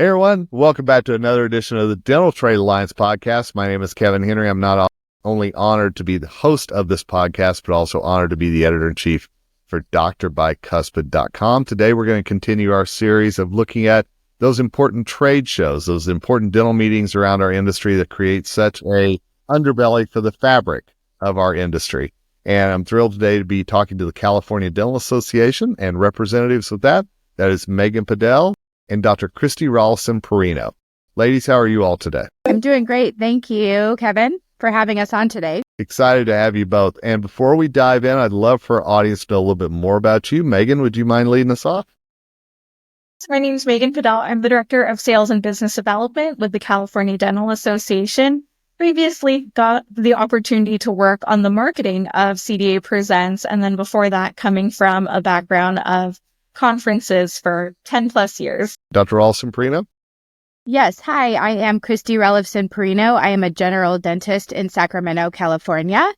Hey everyone, welcome back to another edition of the Dental Trade Alliance podcast. My name is Kevin Henry. I'm not only honored to be the host of this podcast, but also honored to be the editor-in-chief for drbicuspid.com. Today we're going to continue our series of looking at those important trade shows, those important dental meetings around our industry that create such a underbelly for the fabric of our industry. And I'm thrilled today to be talking to the California Dental Association and representatives of that. That is Megan Piedal and Dr. Christy Rollofson. Ladies, how are you all today? I'm doing great. Thank you, Kevin, for having us on today. Excited to have you both. And before we dive in, I'd love for our audience to know a little bit more about you. Megan, would you mind leading us off? My name is Megan Piedal. I'm the Director of Sales and Business Development with the California Dental Association. Previously got the opportunity to work on the marketing of CDA Presents, and then before that, coming from a background of conferences for 10 plus years. Dr. Rollofson. Yes. Hi, I am Christy Rollofson. I am a general dentist in Sacramento, California.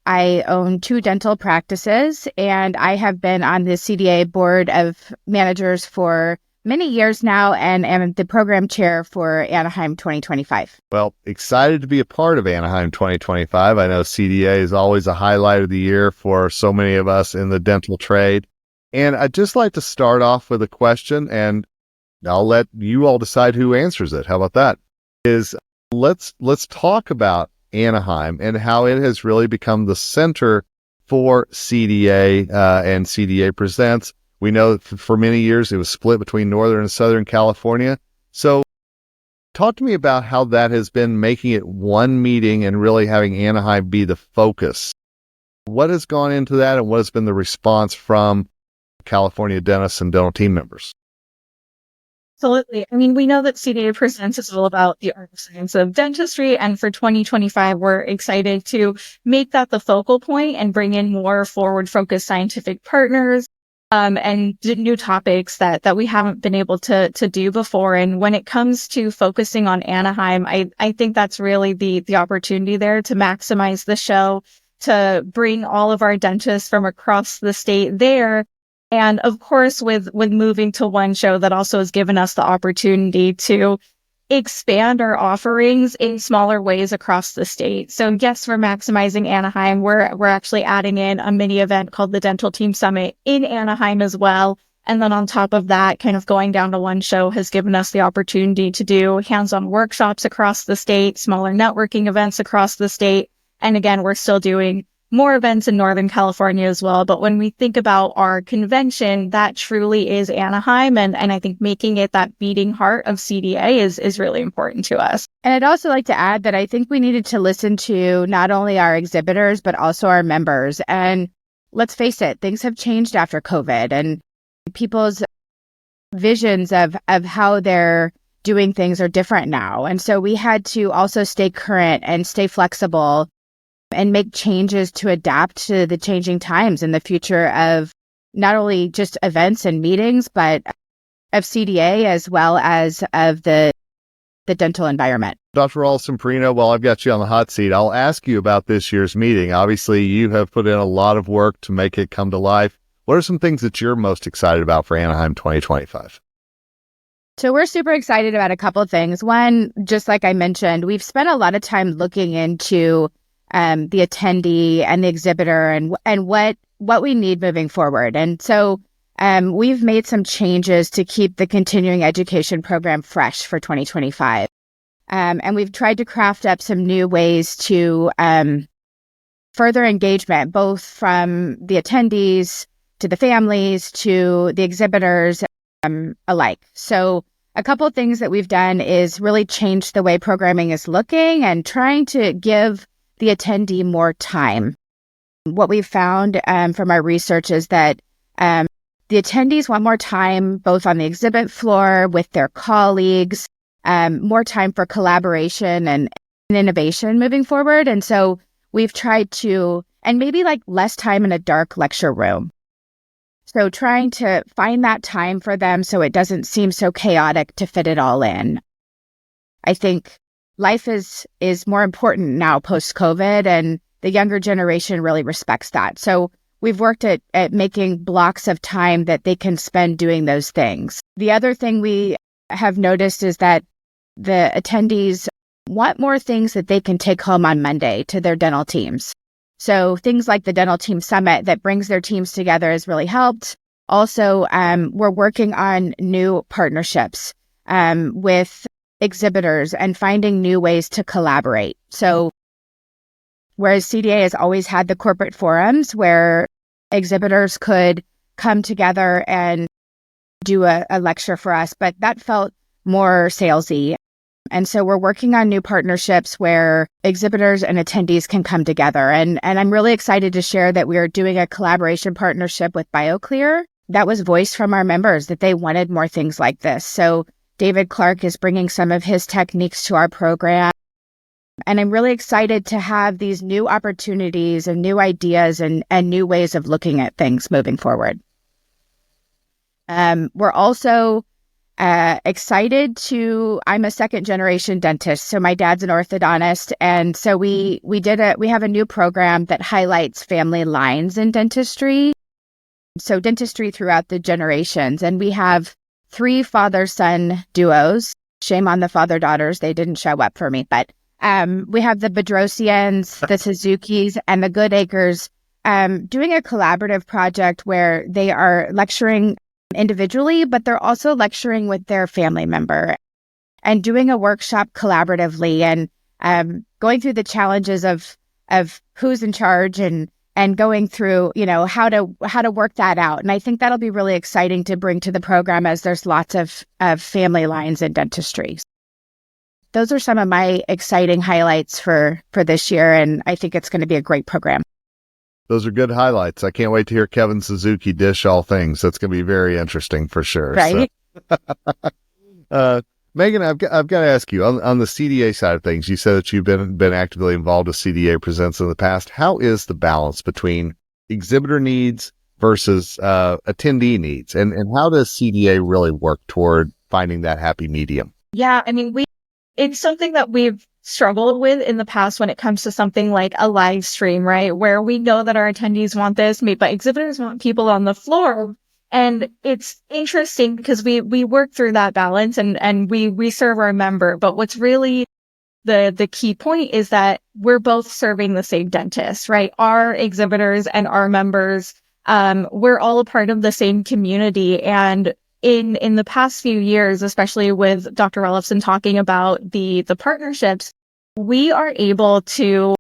I own 2 dental practices, and I have been on the CDA board of managers for many years now and am the program chair for Anaheim 2025. Well, excited to be a part of Anaheim 2025. I know CDA is always a highlight of the year for so many of us in the dental trade. And I'd just like to start off with a question, and I'll let you all decide who answers it. How about that? Let's talk about Anaheim and how it has really become the center for CDA and CDA Presents. We know that for many years it was split between Northern and Southern California. So talk to me about how that has been, making it one meeting and really having Anaheim be the focus. What has gone into that, and what has been the response from California dentists and dental team members? Absolutely. I mean, we know that CDA Presents is all about the art and science of dentistry. And for 2025, we're excited to make that the focal point and bring in more forward-focused scientific partners and new topics that we haven't been able to do before. And when it comes to focusing on Anaheim, I think that's really the opportunity there to maximize the show, to bring all of our dentists from across the state there. And of course, with moving to one show, that also has given us the opportunity to expand our offerings in smaller ways across the state. So yes, we're maximizing Anaheim. We're actually adding in a mini event called the Dental Team Summit in Anaheim as well. And then on top of that, kind of going down to one show has given us the opportunity to do hands-on workshops across the state, smaller networking events across the state. And again, we're still doing more events in Northern California as well. But when we think about our convention, that truly is Anaheim. And I think making it that beating heart of CDA is really important to us. And I'd also like to add that I think we needed to listen to not only our exhibitors, but also our members. And let's face it, things have changed after COVID, and people's visions of how they're doing things are different now. And so we had to also stay current and stay flexible and make changes to adapt to the changing times and the future of not only just events and meetings, but of CDA as well as of the dental environment. Dr. Rollofson, while I've got you on the hot seat, I'll ask you about this year's meeting. Obviously, you have put in a lot of work to make it come to life. What are some things that you're most excited about for Anaheim 2025? So we're super excited about a couple of things. One, just like I mentioned, we've spent a lot of time looking into the attendee and the exhibitor and what we need moving forward. And so we've made some changes to keep the continuing education program fresh for 2025. And we've tried to craft up some new ways to further engagement, both from the attendees to the families to the exhibitors alike. So a couple of things that we've done is really change the way programming is looking and trying to give the attendee more time. What we've found from our research is that the attendees want more time both on the exhibit floor with their colleagues, more time for collaboration and innovation moving forward. And so we've tried to, and maybe like less time in a dark lecture room. So trying to find that time for them so it doesn't seem so chaotic to fit it all in. I think life is more important now post-COVID, and the younger generation really respects that. So we've worked at making blocks of time that they can spend doing those things. The other thing we have noticed is that the attendees want more things that they can take home on Monday to their dental teams. So things like the Dental Team Summit that brings their teams together has really helped. Also, we're working on new partnerships with exhibitors and finding new ways to collaborate. So whereas CDA has always had the corporate forums where exhibitors could come together and do a lecture for us, but that felt more salesy. And so we're working on new partnerships where exhibitors and attendees can come together. And I'm really excited to share that we are doing a collaboration partnership with BioClear that was voiced from our members that they wanted more things like this. So David Clark is bringing some of his techniques to our program. And I'm really excited to have these new opportunities and new ideas and new ways of looking at things moving forward. We're also excited I'm a second generation dentist. So my dad's an orthodontist. And so we have a new program that highlights family lines in dentistry. So dentistry throughout the generations. And we have 3 father-son duos. Shame on the father-daughters. They didn't show up for me, but we have the Bedrosians, the Suzukis, and the Goodacres doing a collaborative project where they are lecturing individually, but they're also lecturing with their family member and doing a workshop collaboratively and going through the challenges of who's in charge and going through, how to work that out. And I think that'll be really exciting to bring to the program as there's lots of family lines in dentistry. Those are some of my exciting highlights for this year, and I think it's going to be a great program. Those are good highlights. I can't wait to hear Kevin Suzuki dish all things. That's going to be very interesting for sure. Right. So. Megan, I've got to ask you on the CDA side of things. You said that you've been actively involved with CDA Presents in the past. How is the balance between exhibitor needs versus attendee needs, and how does CDA really work toward finding that happy medium? Yeah, I mean, it's something that we've struggled with in the past when it comes to something like a live stream, right? Where we know that our attendees want this, but exhibitors want people on the floor. And it's interesting because we work through that balance and we serve our member. But what's really the key point is that we're both serving the same dentist, right? Our exhibitors and our members, we're all a part of the same community. And in the past few years, especially with Dr. Rollofson talking about the partnerships, we are able to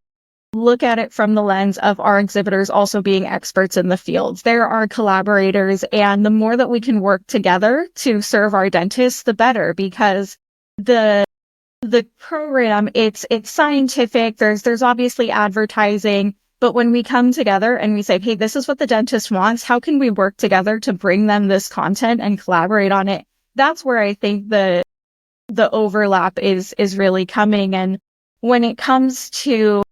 look at it from the lens of our exhibitors also being experts in the fields. There are collaborators, and the more that we can work together to serve our dentists, the better, because the program, it's scientific. There's obviously advertising, but when we come together and we say, hey, this is what the dentist wants, how can we work together to bring them this content and collaborate on it? That's where I think the overlap is really coming. And when it comes to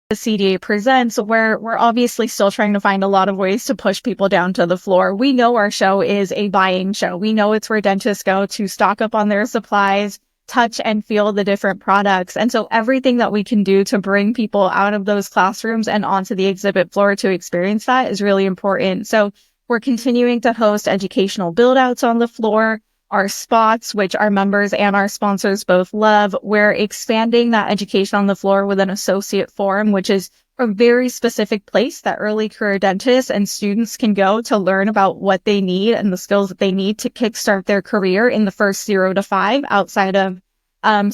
the CDA Presents, we're obviously still trying to find a lot of ways to push people down to the floor. We know our show is a buying show. We know it's where dentists go to stock up on their supplies, touch and feel the different products. And so everything that we can do to bring people out of those classrooms and onto the exhibit floor to experience that is really important. So we're continuing to host educational build outs on the floor. Our spots, which our members and our sponsors both love. We're expanding that education on the floor with an associate forum, which is a very specific place that early career dentists and students can go to learn about what they need and the skills that they need to kickstart their career in the first 0 to 5 outside of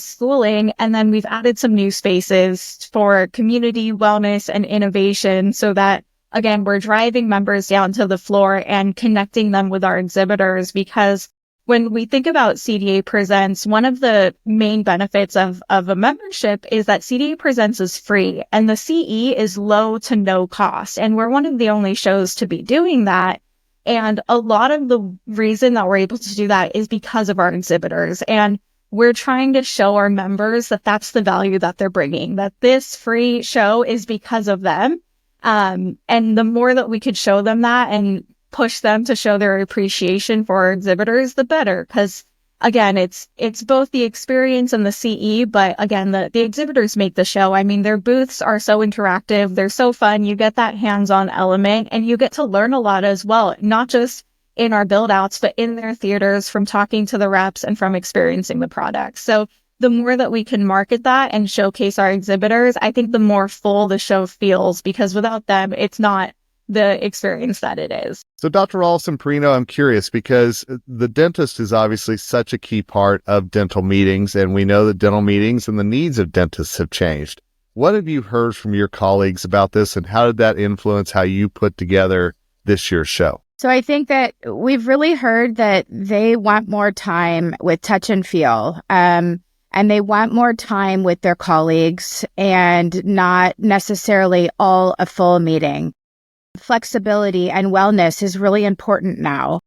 schooling. And then we've added some new spaces for community wellness and innovation so that, again, we're driving members down to the floor and connecting them with our exhibitors, because when we think about CDA Presents, one of the main benefits of a membership is that CDA Presents is free and the CE is low to no cost. And we're one of the only shows to be doing that. And a lot of the reason that we're able to do that is because of our exhibitors. And we're trying to show our members that that's the value that they're bringing, that this free show is because of them. And the more that we could show them that and push them to show their appreciation for our exhibitors, the better. Because again, it's both the experience and the CE, but again, the exhibitors make the show. I mean, their booths are so interactive. They're so fun. You get that hands-on element and you get to learn a lot as well. Not just in our build outs, but in their theaters from talking to the reps and from experiencing the products. So the more that we can market that and showcase our exhibitors, I think the more full the show feels, because without them, it's not the experience that it is. So Dr. Rollofson, Perino, I'm curious because the dentist is obviously such a key part of dental meetings, and we know that dental meetings and the needs of dentists have changed. What have you heard from your colleagues about this, and how did that influence how you put together this year's show? So I think that we've really heard that they want more time with touch and feel, and they want more time with their colleagues and not necessarily all a full meeting. Flexibility and wellness is really important now.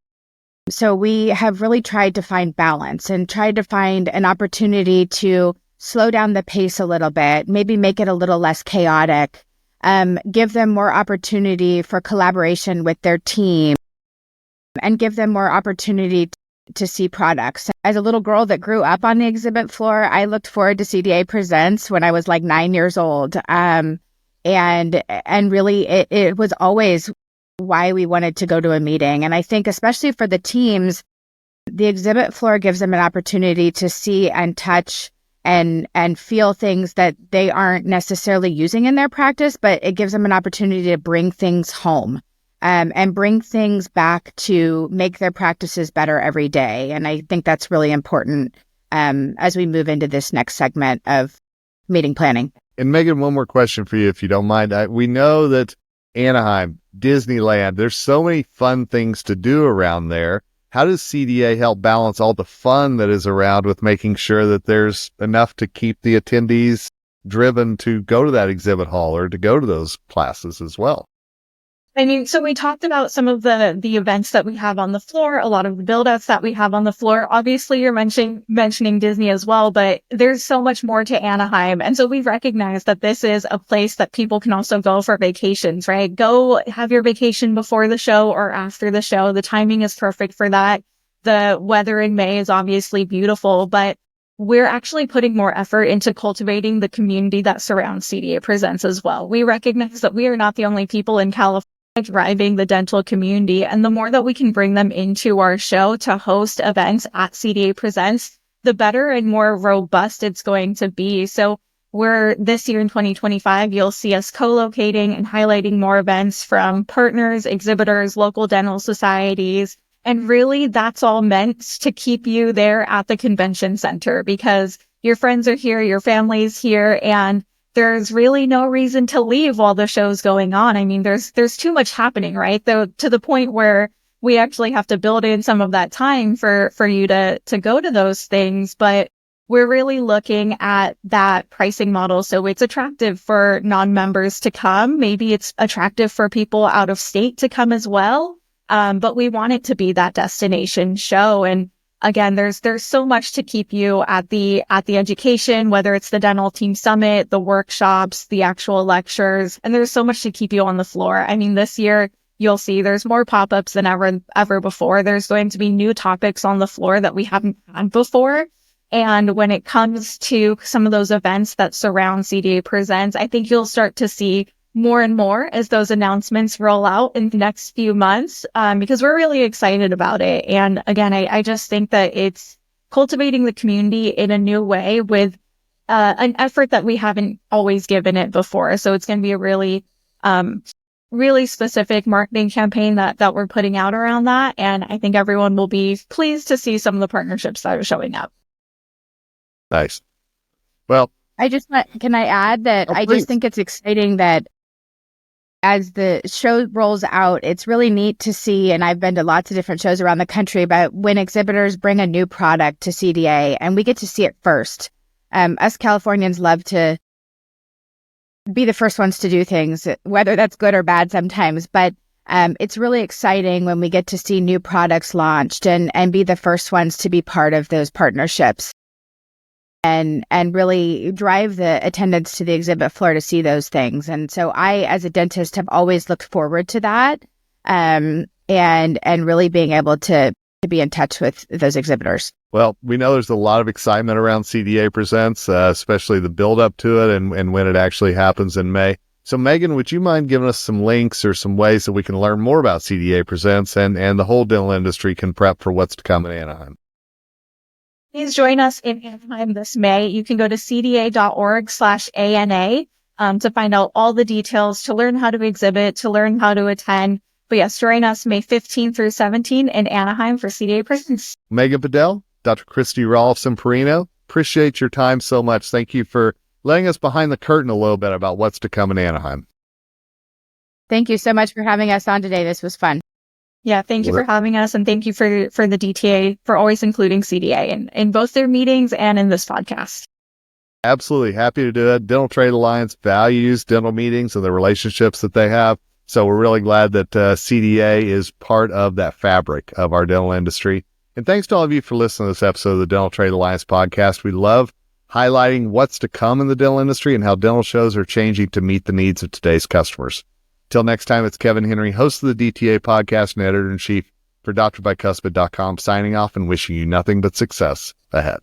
So we have really tried to find balance and tried to find an opportunity to slow down the pace a little bit, maybe make it a little less chaotic, give them more opportunity for collaboration with their team, and give them more opportunity to see products. As a little girl that grew up on the exhibit floor, I looked forward to CDA Presents when I was like 9 years old. And really, it was always why we wanted to go to a meeting. And I think especially for the teams, the exhibit floor gives them an opportunity to see and touch and feel things that they aren't necessarily using in their practice, but it gives them an opportunity to bring things home and bring things back to make their practices better every day. And I think that's really important as we move into this next segment of meeting planning. And Megan, one more question for you, if you don't mind. We know that Anaheim, Disneyland, there's so many fun things to do around there. How does CDA help balance all the fun that is around with making sure that there's enough to keep the attendees driven to go to that exhibit hall or to go to those classes as well? I mean, so we talked about some of the events that we have on the floor, a lot of the build-outs that we have on the floor. Obviously, you're mentioning Disney as well, but there's so much more to Anaheim. And so we recognize that this is a place that people can also go for vacations, right? Go have your vacation before the show or after the show. The timing is perfect for that. The weather in May is obviously beautiful, but we're actually putting more effort into cultivating the community that surrounds CDA Presents as well. We recognize that we are not the only people in California driving the dental community. And the more that we can bring them into our show to host events at CDA Presents, the better and more robust it's going to be. So this year in 2025, you'll see us co-locating and highlighting more events from partners, exhibitors, local dental societies. And really, that's all meant to keep you there at the convention center because your friends are here, your family's here, and there's really no reason to leave while the show's going on. I mean, there's too much happening, right? Though to the point where we actually have to build in some of that time for you to go to those things. But we're really looking at that pricing model. So it's attractive for non-members to come. Maybe it's attractive for people out of state to come as well. But we want it to be that destination show. And again, there's so much to keep you at the education, whether it's the dental team summit, the workshops, the actual lectures, and there's so much to keep you on the floor. I mean, this year you'll see there's more pop-ups than ever before. There's going to be new topics on the floor that we haven't had before. And when it comes to some of those events that surround CDA Presents, I think you'll start to see more and more as those announcements roll out in the next few months, because we're really excited about it. And again, I just think that it's cultivating the community in a new way with an effort that we haven't always given it before. So it's going to be a really, really specific marketing campaign that we're putting out around that. And I think everyone will be pleased to see some of the partnerships that are showing up. Nice. Well, Can I add that I just think it's exciting that as the show rolls out, it's really neat to see, and I've been to lots of different shows around the country, but when exhibitors bring a new product to CDA and we get to see it first, us Californians love to be the first ones to do things, whether that's good or bad sometimes, but it's really exciting when we get to see new products launched and be the first ones to be part of those partnerships. And really drive the attendance to the exhibit floor to see those things. And so I, as a dentist, have always looked forward to that, and really being able to be in touch with those exhibitors. Well, we know there's a lot of excitement around CDA Presents, especially the build up to it and when it actually happens in May. So Megan, would you mind giving us some links or some ways that we can learn more about CDA Presents and the whole dental industry can prep for what's to come in Anaheim? Please join us in Anaheim this May. You can go to cda.org/ANA to find out all the details, to learn how to exhibit, to learn how to attend. But yes, join us May 15th through 17th in Anaheim for CDA Presents. Megan Piedal, Dr. Christy Rollofson Perino, appreciate your time so much. Thank you for letting us behind the curtain a little bit about what's to come in Anaheim. Thank you so much for having us on today. This was fun. Yeah, thank you for having us, and thank you for the DTA for always including CDA in both their meetings and in this podcast. Absolutely. Happy to do it. Dental Trade Alliance values dental meetings and the relationships that they have. So we're really glad that CDA is part of that fabric of our dental industry. And thanks to all of you for listening to this episode of the Dental Trade Alliance podcast. We love highlighting what's to come in the dental industry and how dental shows are changing to meet the needs of today's customers. Till next time, it's Kevin Henry, host of the DTA podcast and editor-in-chief for drbicuspid.com, signing off and wishing you nothing but success ahead.